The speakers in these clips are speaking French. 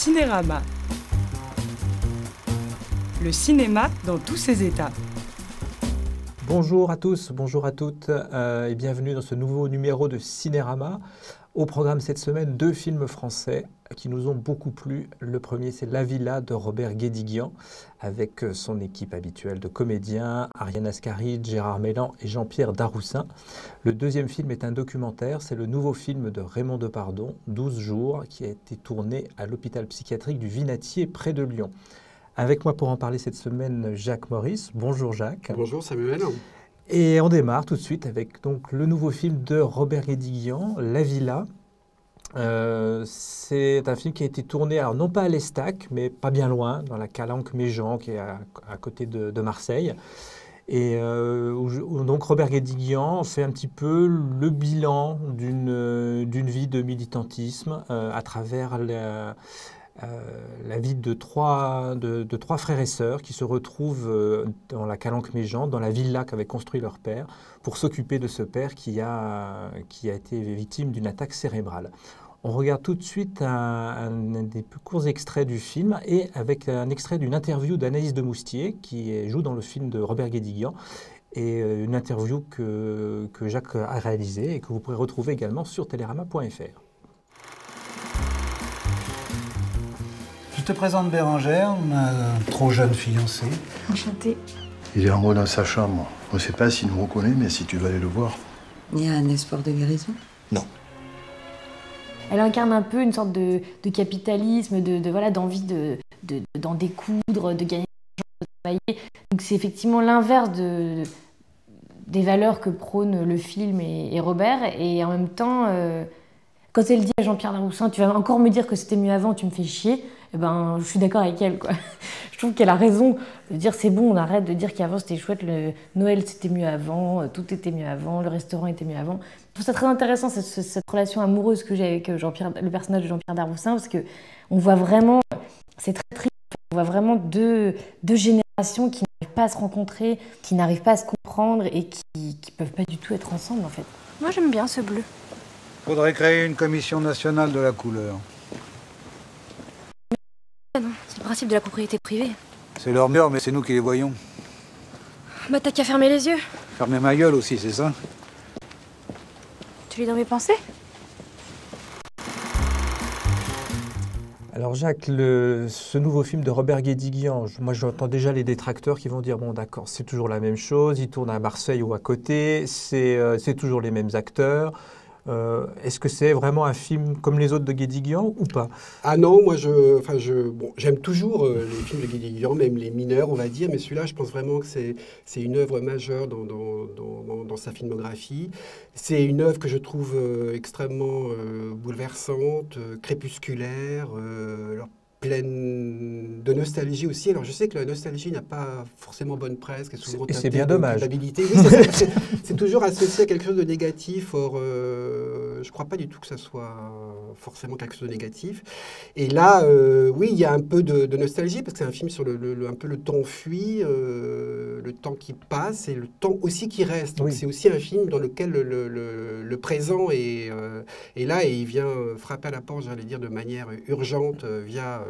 Cinérama. Le cinéma dans tous ses états. Bonjour à tous, bonjour à toutes et bienvenue dans ce nouveau numéro de Cinérama. Au programme cette semaine, 2 films français qui nous ont beaucoup plu. Le premier, c'est La Villa de Robert Guédiguian, avec son équipe habituelle de comédiens, Ariane Ascaride, Gérard Meylan et Jean-Pierre Daroussin. Le deuxième film est un documentaire, c'est le nouveau film de Raymond Depardon, 12 jours, qui a été tourné à l'hôpital psychiatrique du Vinatier, près de Lyon. Avec moi pour en parler cette semaine, Jacques Maurice. Bonjour Jacques. Bonjour Samuel. Et on démarre tout de suite avec donc, le nouveau film de Robert Guédiguian, La Villa. C'est un film qui a été tourné, alors non pas à l'Estac, mais pas bien loin, dans la Calanque-Méjean, qui est à côté de Marseille. Et donc Robert Guédiguian fait un petit peu le bilan d'une vie de militantisme à travers la vie de trois frères et sœurs qui se retrouvent dans la Calanque-Méjean, dans la villa qu'avait construit leur père, pour s'occuper de ce père qui a été victime d'une attaque cérébrale. On regarde tout de suite un des plus courts extraits du film et avec un extrait d'une interview d'Anaïs de Moustier qui joue dans le film de Robert Guédiguian et une interview que Jacques a réalisée et que vous pourrez retrouver également sur telerama.fr. Je te présente Bérangère, ma trop jeune fiancée. Enchantée. Il est en haut dans sa chambre. On ne sait pas s'il nous reconnaît, mais si tu veux aller le voir. Il y a un espoir de guérison? Non. Elle incarne un peu une sorte de capitalisme, d'envie d'en découdre, de gagner de l'argent, de travailler. Donc c'est effectivement l'inverse des valeurs que prône le film et Robert. Et en même temps, quand elle dit à Jean-Pierre Daroussin, tu vas encore me dire que c'était mieux avant, tu me fais chier, eh ben, je suis d'accord avec elle, quoi. Je trouve qu'elle a raison de dire c'est bon, on arrête de dire qu'avant c'était chouette, le Noël c'était mieux avant, tout était mieux avant, le restaurant était mieux avant. Je trouve ça très intéressant cette relation amoureuse que j'ai avec le personnage de Jean-Pierre Daroussin, parce que on voit vraiment, c'est très triste, on voit vraiment deux générations qui n'arrivent pas à se rencontrer, qui n'arrivent pas à se comprendre et qui peuvent pas du tout être ensemble en fait. Moi j'aime bien ce bleu. Faudrait créer une commission nationale de la couleur. Non, c'est le principe de la propriété privée. C'est leur mur, mais c'est nous qui les voyons. Bah t'as qu'à fermer les yeux. Fermer ma gueule aussi, c'est ça? Tu lis dans mes pensées? Alors Jacques, ce nouveau film de Robert Guédiguian, moi j'entends déjà les détracteurs qui vont dire bon d'accord, c'est toujours la même chose, il tourne à Marseille ou à côté, c'est toujours les mêmes acteurs. Est-ce que c'est vraiment un film comme les autres de Guédiguian ou pas? Ah non, moi j'aime toujours les films de Guédiguian, même les mineurs on va dire, mais celui-là je pense vraiment que c'est une œuvre majeure dans sa filmographie. C'est une œuvre que je trouve extrêmement bouleversante, crépusculaire, pleine de nostalgie aussi. Alors je sais que la nostalgie n'a pas forcément bonne presse, qu'elle est souvent et c'est bien dommage. Oui, c'est toujours associé à quelque chose de négatif. Or, je ne crois pas du tout que ça soit forcément quelque chose de négatif. Et là, oui, il y a un peu de nostalgie parce que c'est un film sur un peu le temps fui, le temps qui passe et le temps aussi qui reste. Donc, c'est aussi un film dans lequel le présent est là et il vient frapper à la porte, j'allais dire, de manière urgente via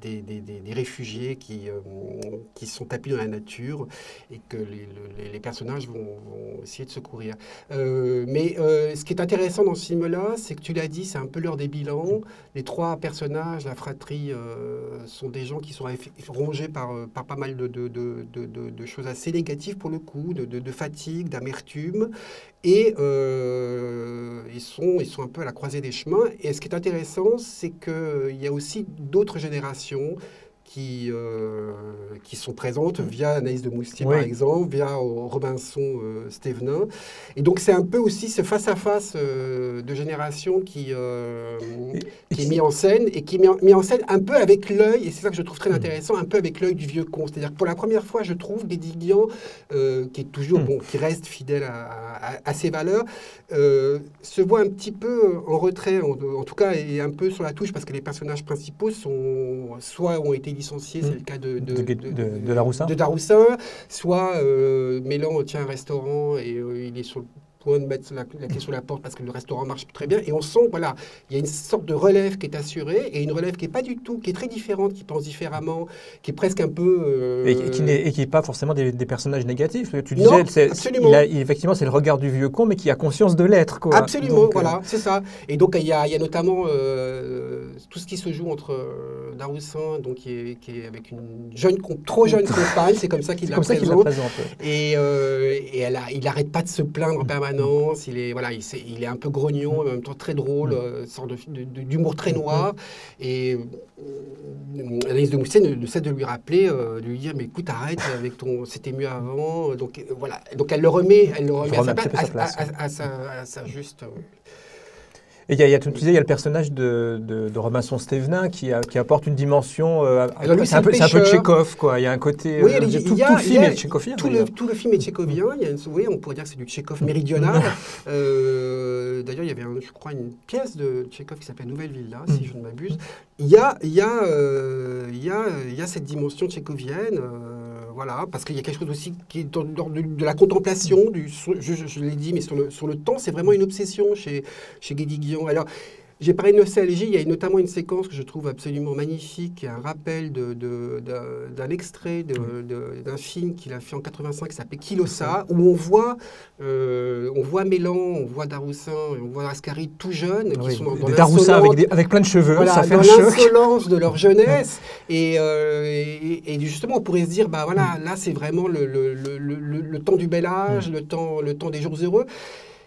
des réfugiés qui sont tapis dans la nature et que les personnages vont essayer de secourir. Mais ce qui est intéressant dans ce film-là, c'est que tu l'as dit, c'est un peu l'heure des bilans. Les 3 personnages, la fratrie, sont des gens qui sont rongés par pas mal de choses assez négatives pour le coup, de fatigue, d'amertume. Et ils sont un peu à la croisée des chemins. Et ce qui est intéressant, c'est qu'il y a aussi d'autres générations qui sont présentes via Anaïs de Moustier, par exemple, via Robinson Stévenin. Et donc, c'est un peu aussi ce face-à-face de générations qui est mis en scène, et qui est mis en scène un peu avec l'œil, et c'est ça que je trouve très intéressant, un peu avec l'œil du vieux con. C'est-à-dire que pour la première fois, je trouve Guédiguian, qui est toujours, qui reste fidèle à ses valeurs, se voit un petit peu en retrait, en tout cas, et un peu sur la touche, parce que les personnages principaux soit ont été licencié, c'est le cas de Daroussin. De Daroussin, soit Meylan tient un restaurant et il est sur le point de mettre la clé sur la porte parce que le restaurant marche très bien. Et on sent, voilà, il y a une sorte de relève qui est assurée et une relève qui est pas du tout, qui est très différente, qui pense différemment, qui est presque un peu... Et qui n'est pas forcément des personnages négatifs. Tu Non, disais, absolument. Effectivement, c'est le regard du vieux con, mais qui a conscience de l'être, quoi. Absolument, Donc, voilà, c'est ça. Et donc, il y a notamment tout ce qui se joue entre Daroussin, donc, qui est avec une trop jeune compagne, c'est comme ça qu'il la présente. Et il n'arrête pas de se plaindre en permanence. Il est un peu grognon, en même temps très drôle, sorte d'humour très noir. Et Anaïs de Mousset ne cesse de lui rappeler, de lui dire, mais écoute, arrête avec c'était mieux avant. Donc voilà. Donc elle le remet à sa juste. Et il y a le personnage de Robinson Stevenin qui apporte une dimension. C'est un peu Tchekhov, quoi. Il y a un côté. Oui, tout le film est tchékovien. Tout le film est tchékovien. On pourrait dire que c'est du Tchekhov méridional. D'ailleurs, il y avait, je crois, une pièce de Tchekhov qui s'appelle Nouvelle Villa, si je ne m'abuse. Il y a cette dimension tchékovienne. Voilà, parce qu'il y a quelque chose aussi qui est de la contemplation, je l'ai dit, mais sur le temps, c'est vraiment une obsession chez Guédiguian. Alors, j'ai parlé de nostalgie, il y a notamment une séquence que je trouve absolument magnifique, un rappel d'un extrait d'un film qu'il a fait en 85 qui s'appelait Kilosa, où on voit Mélan, on voit Daroussin, on voit Ascaride tout jeunes, qui sont dans Daroussin avec plein de cheveux, voilà, ça fait dans un choc. l'insolence de leur jeunesse. Et justement, on pourrait se dire, bah voilà, là c'est vraiment le temps du bel âge, le temps des jours heureux.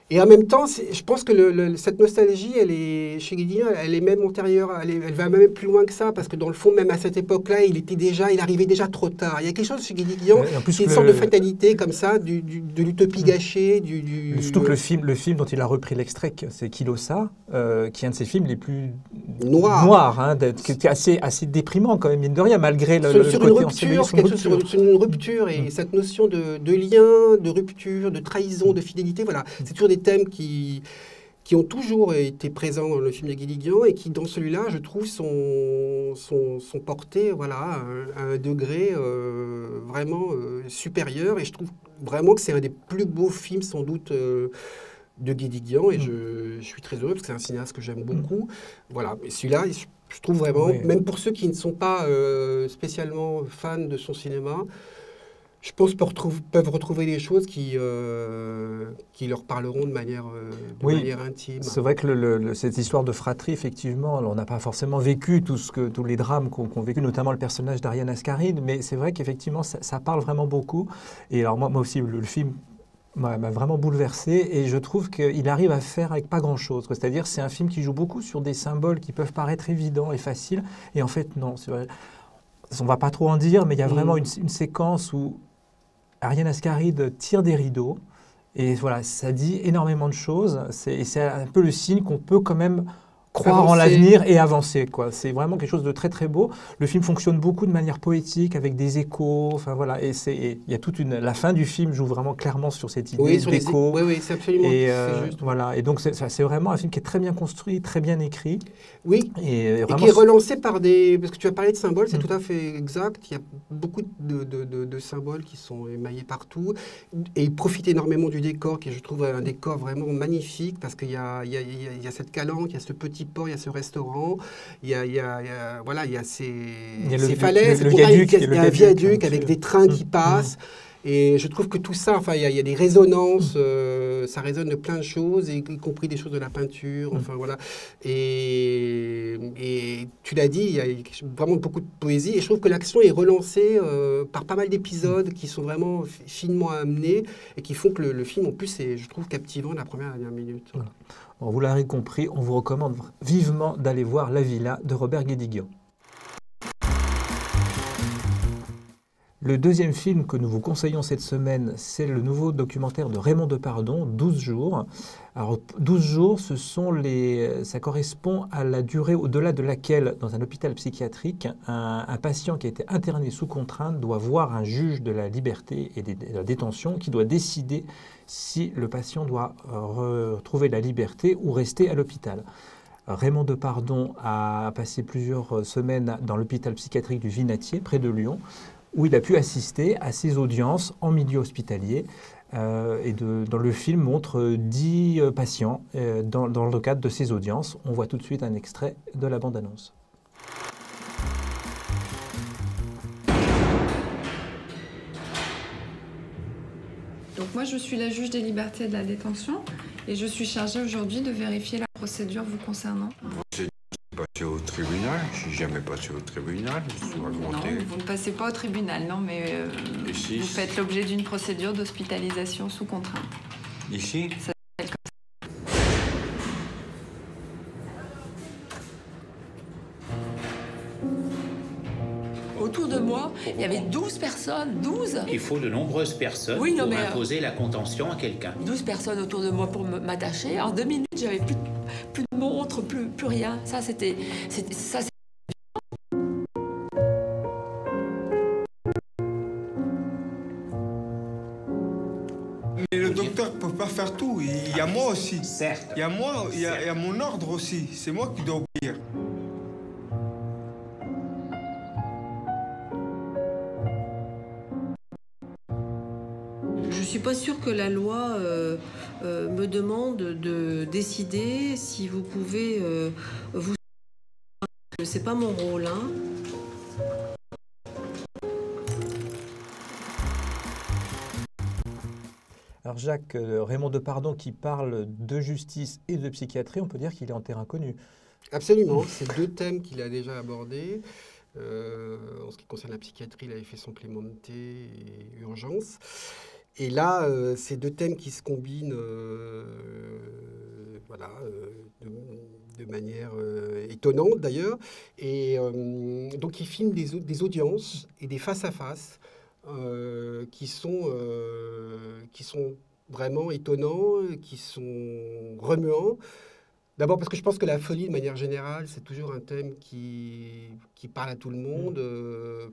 Et en même temps, je pense que cette nostalgie, elle est chez Guédiguian, elle est même antérieure, elle va même plus loin que ça, parce que dans le fond, même à cette époque-là, il arrivait déjà trop tard. Il y a quelque chose chez Guédiguian, qui est une sorte de fatalité comme ça, de l'utopie gâchée, surtout que le film dont il a repris l'extrait, c'est Kilosa, qui est un de ses films les plus noirs, hein, qui est assez déprimant quand même, mine de rien, malgré le côté enseigné sur une rupture, et cette notion de lien, de rupture, de trahison, de fidélité, voilà, c'est toujours des thèmes qui ont toujours été présents dans le film de Guédiguian et qui, dans celui-là, je trouve, sont portés à un degré vraiment supérieur. Et je trouve vraiment que c'est un des plus beaux films, sans doute, de Guédiguian. Et je suis très heureux parce que c'est un cinéaste que j'aime beaucoup. Voilà. Et celui-là, je trouve vraiment, même pour ceux qui ne sont pas spécialement fans de son cinéma, je pense peuvent retrouver des choses qui leur parleront de manière intime. C'est vrai que cette histoire de fratrie, effectivement, on n'a pas forcément vécu tous les drames qu'ont vécu, notamment le personnage d'Ariane Ascaride, mais c'est vrai qu'effectivement, ça parle vraiment beaucoup. Et alors moi aussi, le film m'a vraiment bouleversé et je trouve qu'il arrive à faire avec pas grand-chose. C'est-à-dire c'est un film qui joue beaucoup sur des symboles qui peuvent paraître évidents et faciles, et en fait, non. On ne va pas trop en dire, mais il y a vraiment une séquence où Ariane Ascaride tire des rideaux et voilà, ça dit énormément de choses. C'est un peu le signe qu'on peut quand même croire en l'avenir et avancer, quoi. C'est vraiment quelque chose de très très beau. Le film fonctionne beaucoup de manière poétique avec des échos. Enfin voilà, et il y a la fin du film joue vraiment clairement sur cette idée d'écho. Oui, c'est absolument. C'est juste. Voilà, et donc c'est vraiment un film qui est très bien construit, très bien écrit. Oui. Et qui est relancé par parce que tu as parlé de symboles, c'est tout à fait exact. Il y a beaucoup de symboles qui sont émaillés partout, et il profite énormément du décor, qui je trouve un décor vraiment magnifique, parce qu'il y a cette calanque, il y a ce petit port, il y a ce restaurant, il y a ces falaises, il y a un viaduc avec des trains qui passent. Et je trouve que tout ça, enfin, il y a des résonances, ça résonne de plein de choses, y compris des choses de la peinture, enfin voilà. Et tu l'as dit, il y a vraiment beaucoup de poésie, et je trouve que l'action est relancée par pas mal d'épisodes qui sont vraiment finement amenés, et qui font que le film, en plus, est, je trouve, captivant de la première à la dernière minute. Voilà. Bon, vous l'avez compris, on vous recommande vivement d'aller voir La Villa de Robert Guédiguian. Le deuxième film que nous vous conseillons cette semaine, c'est le nouveau documentaire de Raymond Depardon, 12 jours. Alors, 12 jours, ça correspond à la durée au-delà de laquelle, dans un hôpital psychiatrique, un patient qui a été interné sous contrainte doit voir un juge de la liberté et de la détention qui doit décider si le patient doit retrouver la liberté ou rester à l'hôpital. Raymond Depardon a passé plusieurs semaines dans l'hôpital psychiatrique du Vinatier, près de Lyon, où il a pu assister à ces audiences en milieu hospitalier Dans le film montre 10 patients dans le cadre de ces audiences. On voit tout de suite un extrait de la bande-annonce. Donc moi, je suis la juge des libertés et de la détention et je suis chargée aujourd'hui de vérifier la procédure vous concernant. C'est passé au tribunal, je suis jamais passé au tribunal. Non, vous ne passez pas au tribunal, non, mais Ici, vous faites l'objet d'une procédure d'hospitalisation sous contrainte. Ici? Ça s'appelle comme Autour de moi, il y avait 12 personnes, 12. Il faut de nombreuses personnes Oui, non, pour mais, imposer la contention à quelqu'un. 12 personnes autour de moi pour m'attacher. En 2 minutes, j'avais plus de montre, plus rien. Ça, c'était... Mais le docteur ne peut pas faire tout. Il y a moi aussi. Certes. Il y a moi, il y a mon ordre aussi. C'est moi qui dois obéir. Je ne suis pas sûre que la loi me demande de décider si vous pouvez vous... C'est pas mon rôle, hein. Alors Jacques, Raymond Depardon qui parle de justice et de psychiatrie, on peut dire qu'il est en terrain connu. Absolument, c'est deux thèmes qu'il a déjà abordés. En ce qui concerne la psychiatrie, il avait fait son Clémenté et Urgence. Et là, c'est deux thèmes qui se combinent voilà, de manière étonnante d'ailleurs. Et donc, il filme des audiences et des face-à-face qui sont vraiment étonnants, qui sont remuants. D'abord parce que je pense que la folie, de manière générale, c'est toujours un thème qui parle à tout le monde,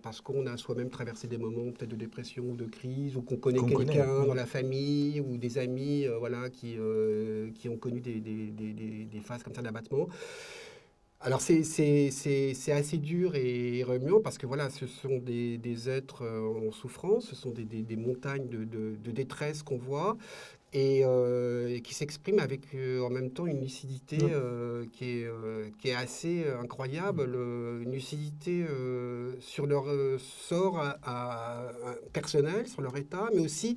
parce qu'on a soi-même traversé des moments peut-être de dépression ou de crise, ou qu'on connaît quelqu'un dans la famille, ou des amis voilà, qui ont connu des phases comme ça d'abattement. Alors c'est assez dur et remuant, parce que voilà, ce sont des êtres en souffrance, ce sont des montagnes de détresse qu'on voit, et qui s'exprime avec en même temps une lucidité qui est assez incroyable, une lucidité sur leur sort personnel, sur leur état, mais aussi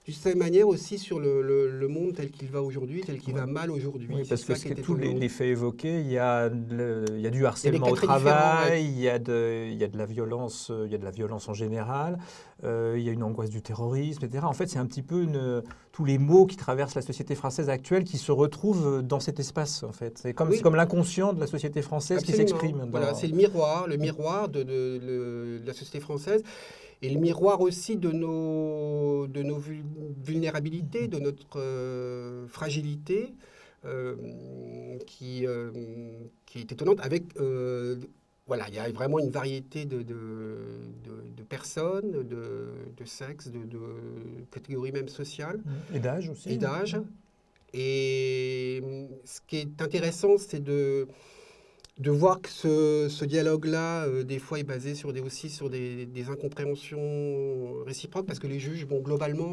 d'une certaine manière aussi sur le monde tel qu'il va aujourd'hui, tel qu'il va mal aujourd'hui. Oui, parce que tous les faits évoqués, il y a du harcèlement au travail, il y a de la violence, il y a de la violence en général, il y a une angoisse du terrorisme, etc. En fait, c'est un petit peu tous les maux qui traversent la société française actuelle qui se retrouvent dans cet espace, en fait. C'est comme l'inconscient de la société française. Absolument. Qui s'exprime. Voilà, c'est le miroir de la société française. Et le miroir aussi de nos vulnérabilités, de notre fragilité, qui est étonnante. Avec, voilà, il y a vraiment une variété de personnes, de sexes, de catégories même sociales. Et d'âge aussi. Et d'âge. Et ce qui est intéressant, c'est de voir que ce dialogue-là, des fois, est basé aussi sur des incompréhensions réciproques, parce que les juges, bon, globalement,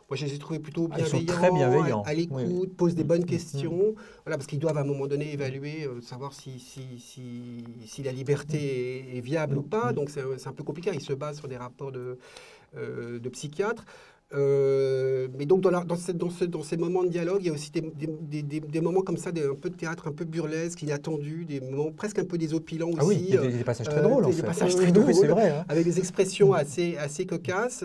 moi, je les ai trouvés plutôt bienveillants, ils sont très bienveillants, à l'écoute, posent des bonnes questions, voilà, parce qu'ils doivent à un moment donné évaluer, savoir si la liberté est viable ou pas, donc c'est un peu compliqué, ils se basent sur des rapports de psychiatres. Mais donc dans ces moments de dialogue, il y a aussi des moments comme ça, un peu de théâtre, un peu burlesque, inattendu, des moments presque un peu désopilants aussi. Ah oui, il y a des passages très drôles en fait. Des passages très drôles, c'est vrai, hein. Avec des expressions assez cocasses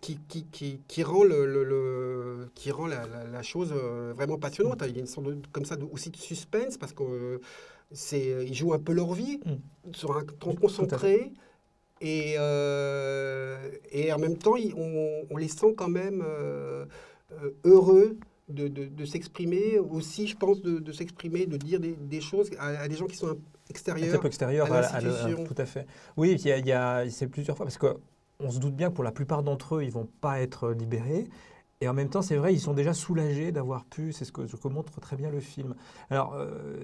qui rend la chose vraiment passionnante. Il y a une sorte comme ça aussi de suspense, parce qu'ils jouent un peu leur vie sur un temps concentré. Et en même temps, on les sent quand même heureux de s'exprimer, aussi, je pense, de s'exprimer, de dire des choses à des gens qui sont extérieurs. Un peu extérieurs à l'institution. Tout à fait. Oui, c'est plusieurs fois, parce qu'on se doute bien que pour la plupart d'entre eux, ils ne vont pas être libérés. Et en même temps, c'est vrai, ils sont déjà soulagés d'avoir pu, c'est ce que montre très bien le film. Alors,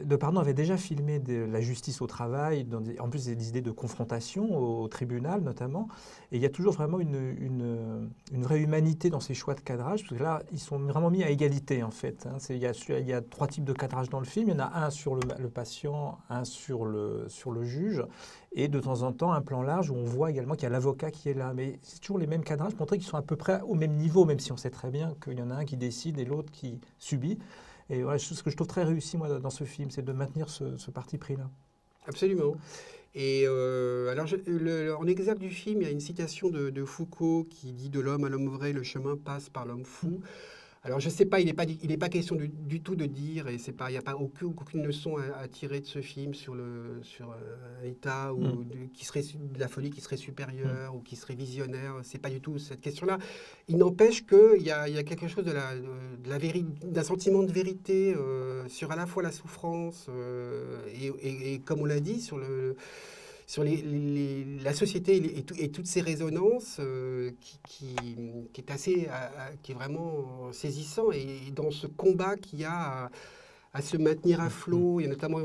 Depardieu avait déjà filmé la justice au travail, en plus des idées de confrontation au tribunal notamment, et il y a toujours vraiment une vraie humanité dans ces choix de cadrage, parce que là, ils sont vraiment mis à égalité en fait. Hein. Il y a 3 types de cadrage dans le film, il y en a un sur le patient, un sur le juge, et de temps en temps un plan large où on voit également qu'il y a l'avocat qui est là. Mais c'est toujours les mêmes cadrages pour montrer qu'ils sont à peu près au même niveau, même si on sait très bien qu'il y en a un qui décide et l'autre qui subit. Et voilà, ce que je trouve très réussi moi, dans ce film, c'est de maintenir ce parti pris-là. Absolument. Et alors, en exergue du film, il y a une citation de Foucault qui dit « De l'homme à l'homme vrai, le chemin passe par l'homme fou ». Alors, je ne sais pas, il n'est pas question du tout de dire, et il n'y a pas aucune leçon à tirer de ce film sur un état qui serait de la folie qui serait supérieure ou qui serait visionnaire. Ce n'est pas du tout cette question-là. Il n'empêche qu'il y a quelque chose d'un sentiment de vérité sur à la fois la souffrance et comme on l'a dit, sur la société et toutes ces résonances qui est vraiment saisissant. Et dans ce combat qu'il y a à se maintenir à flot, il y a notamment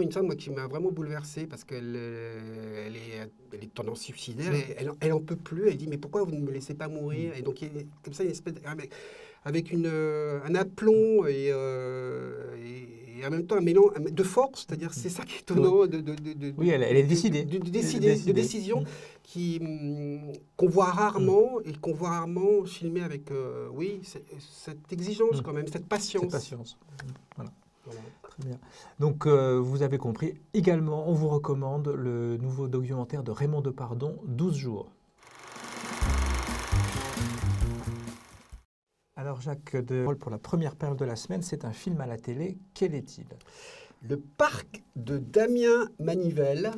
une femme moi, qui m'a vraiment bouleversé parce qu'elle est de tendance suicidaire et elle n'en peut plus. Elle dit « Mais pourquoi vous ne me laissez pas mourir ?» Et donc, il y a comme ça une espèce avec un aplomb et en même temps un mélange de force, c'est-à-dire c'est ça qui est étonnant. Oui, elle est décidée. De décision qu'on voit rarement et qu'on voit rarement filmer avec, cette exigence quand même, cette patience. Cette patience, voilà. Très bien. Donc, vous avez compris, également, on vous recommande le nouveau documentaire de Raymond Depardon, 12 jours. Alors Jacques Derolle, pour la première perle de la semaine, c'est un film à la télé. Quel est-il? Le Parc de Damien Manivelle,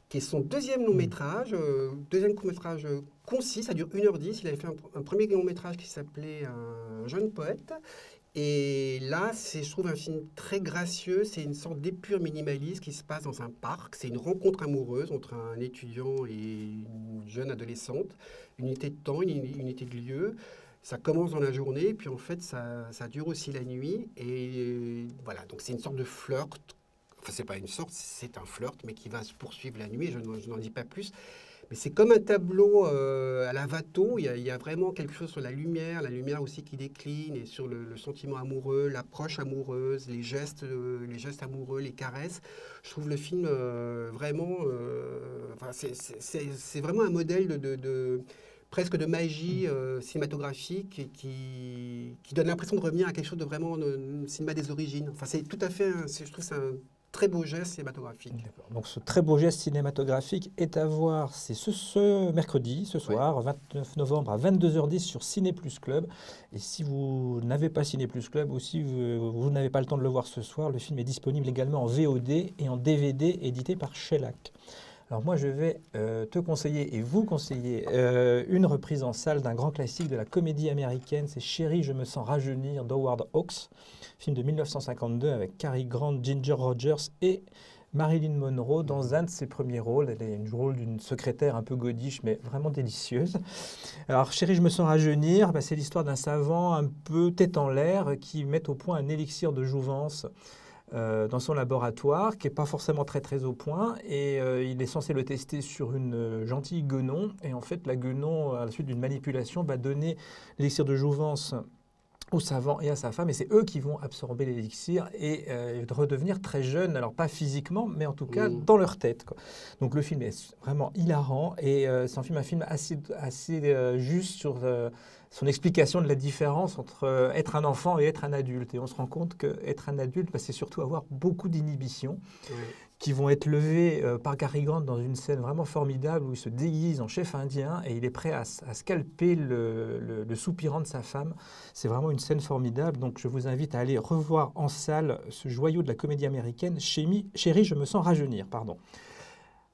qui est son deuxième long métrage, concis, ça dure 1h10. Il avait fait un premier long métrage qui s'appelait Un jeune poète. Et là, je trouve un film très gracieux. C'est une sorte d'épure minimaliste qui se passe dans un parc. C'est une rencontre amoureuse entre un étudiant et une jeune adolescente. Une unité de temps, une unité de lieu. Ça commence dans la journée, puis en fait, ça dure aussi la nuit. Et voilà, donc c'est une sorte de flirt. Enfin, c'est pas une sorte, c'est un flirt, mais qui va se poursuivre la nuit. Je n'en dis pas plus. Mais c'est comme un tableau à la Watteau. Il y a vraiment quelque chose sur la lumière aussi qui décline, et sur le sentiment amoureux, l'approche amoureuse, les gestes amoureux, les caresses. Je trouve le film vraiment... c'est vraiment un modèle presque de magie cinématographique qui donne l'impression de revenir à quelque chose de vraiment cinéma des origines. Enfin, c'est tout à fait, je trouve que c'est un très beau geste cinématographique. Donc ce très beau geste cinématographique est à voir, c'est ce mercredi, ce soir, 29 novembre à 22h10 sur Ciné Plus Club. Et si vous n'avez pas Ciné Plus Club ou si vous n'avez pas le temps de le voir ce soir, le film est disponible également en VOD et en DVD édité par Shellac. Alors moi, je vais te conseiller et vous conseiller une reprise en salle d'un grand classique de la comédie américaine, c'est Chérie, je me sens rajeunir d'Howard Hawks, film de 1952 avec Cary Grant, Ginger Rogers et Marilyn Monroe dans un de ses premiers rôles. Elle est une rôle d'une secrétaire un peu godiche, mais vraiment délicieuse. Alors, Chérie, je me sens rajeunir, c'est l'histoire d'un savant un peu tête en l'air qui met au point un élixir de jouvence dans son laboratoire, qui n'est pas forcément très au point, et il est censé le tester sur une gentille guenon, et en fait la guenon, à la suite d'une manipulation, va donner l'élixir de jouvence au savant et à sa femme, et c'est eux qui vont absorber l'élixir et redevenir très jeunes, alors pas physiquement, mais en tout cas dans leur tête, quoi. Donc le film est vraiment hilarant, et c'est un film assez juste sur son explication de la différence entre être un enfant et être un adulte. Et on se rend compte qu'être un adulte, c'est surtout avoir beaucoup d'inhibitions qui vont être levées par Cary Grant dans une scène vraiment formidable où il se déguise en chef indien et il est prêt à scalper le soupirant de sa femme. C'est vraiment une scène formidable. Donc je vous invite à aller revoir en salle ce joyau de la comédie américaine, Chérie, je me sens rajeunir.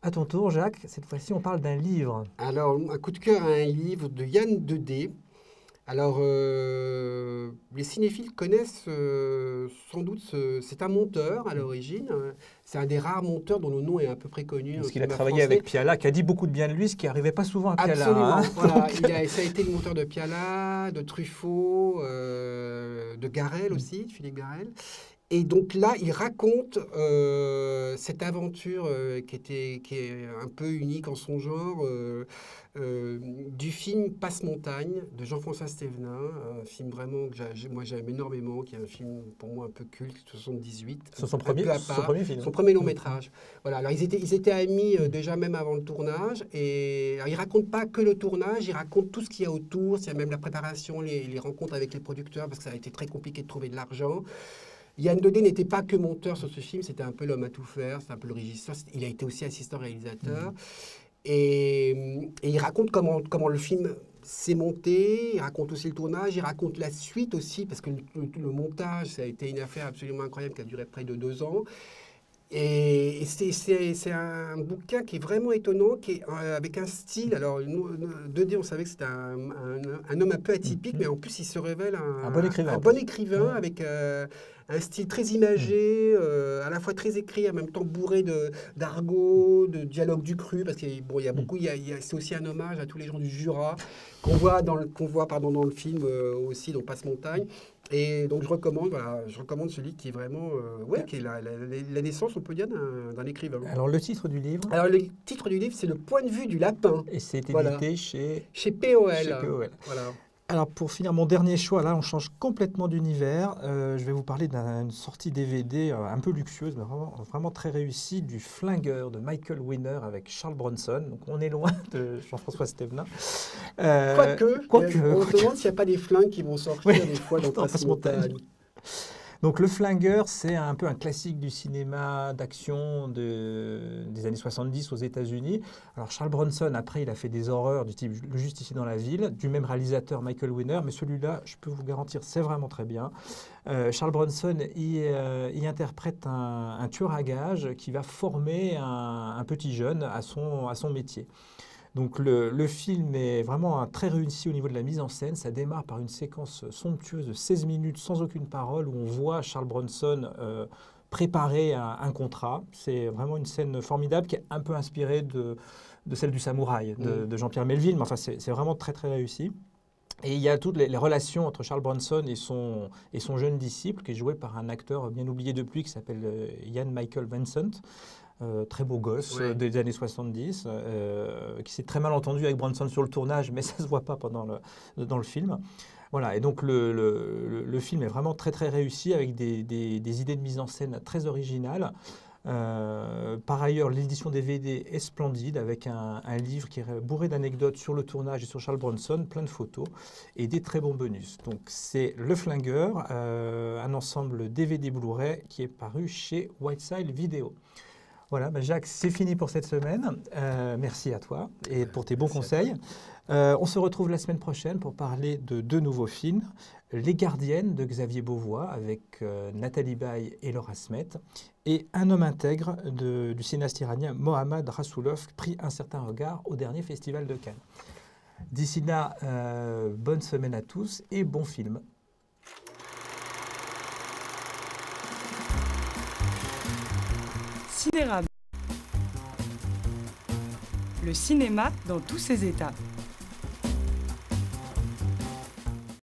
À ton tour, Jacques, cette fois-ci, on parle d'un livre. Alors, un coup de cœur à un livre de Yann Dedé. Alors, les cinéphiles connaissent sans doute, c'est un monteur à l'origine. C'est un des rares monteurs dont le nom est à peu près connu. Parce qu'il a travaillé avec Piala, qui a dit beaucoup de bien de lui, ce qui n'arrivait pas souvent à Piala. Absolument. Hein. Voilà, ça a été le monteur de Piala, de Truffaut, de Garrel aussi, de Philippe Garrel. Et donc là, il raconte cette aventure qui est un peu unique en son genre, du film Passe-Montagne de Jean-François Stévenin, un film vraiment que moi j'aime énormément, qui est un film pour moi un peu culte, 78. C'est son premier film. Son premier long métrage. Voilà, alors ils étaient amis déjà même avant le tournage, et alors, il raconte pas que le tournage, il raconte tout ce qu'il y a autour, c'est même la préparation, les rencontres avec les producteurs, parce que ça a été très compliqué de trouver de l'argent. Yann Daudet n'était pas que monteur sur ce film, c'était un peu l'homme à tout faire, c'était un peu le régisseur, il a été aussi assistant réalisateur. Et il raconte comment le film s'est monté, il raconte aussi le tournage, il raconte la suite aussi, parce que le montage, ça a été une affaire absolument incroyable qui a duré près de 2 ans. Et c'est un bouquin qui est vraiment étonnant, qui est avec un style. Alors, Daudet, on savait que c'était un homme un peu atypique, mais en plus, il se révèle un bon écrivain avec un style très imagé, à la fois très écrit, en même temps bourré d'argot, de dialogue du cru, parce qu'il y a beaucoup. C'est aussi un hommage à tous les gens du Jura qu'on voit dans le film aussi, dans Passe-Montagne. Et donc je recommande celui qui est vraiment qui est la naissance, on peut dire, d'un écrivain. Alors le titre du livre? Alors le titre du livre, c'est Le point de vue du lapin. Et c'est édité chez POL. Voilà. Alors pour finir, mon dernier choix, là on change complètement d'univers. Je vais vous parler d'une sortie DVD un peu luxueuse, mais vraiment très réussie, du Flingueur de Michael Winner avec Charles Bronson. Donc on est loin de Jean-François Stévenin. Quoique, on se demande s'il n'y a pas des flingues qui vont sortir des fois dans Passe-Montagne. Donc Le Flingueur, c'est un peu un classique du cinéma d'action des années 70 aux États-Unis. Alors Charles Bronson, après, il a fait des horreurs du type Le Justicier dans la ville, du même réalisateur Michael Winner, mais celui-là, je peux vous garantir, c'est vraiment très bien. Charles Bronson y interprète un tueur à gages qui va former un petit jeune à son métier. Donc le film est vraiment très réussi au niveau de la mise en scène. Ça démarre par une séquence somptueuse de 16 minutes sans aucune parole où on voit Charles Bronson préparer un contrat. C'est vraiment une scène formidable qui est un peu inspirée de celle du Samouraï de Jean-Pierre Melville. Mais enfin, c'est vraiment très très réussi. Et il y a toutes les relations entre Charles Bronson et son jeune disciple qui est joué par un acteur bien oublié depuis qui s'appelle Ian Michael Vincent. Très beau gosse des années 70, qui s'est très mal entendu avec Bronson sur le tournage, mais ça ne se voit pas dans le film. Voilà, et donc le film est vraiment très très réussi avec des idées de mise en scène très originales. Par ailleurs, l'édition DVD est splendide avec un livre qui est bourré d'anecdotes sur le tournage et sur Charles Bronson, plein de photos et des très bons bonus. Donc c'est Le Flingueur, un ensemble DVD Blu-ray qui est paru chez Whiteside Video. Voilà, Jacques, c'est fini pour cette semaine. Merci à toi et pour tes bons conseils. On se retrouve la semaine prochaine pour parler de 2 nouveaux films. Les Gardiennes de Xavier Beauvois avec Nathalie Baye et Laura Smet. Et Un homme intègre du cinéaste iranien Mohammad Rasoulov, pris un certain regard au dernier festival de Cannes. D'ici là, bonne semaine à tous et bon film. Cinérama. Le cinéma dans tous ses états.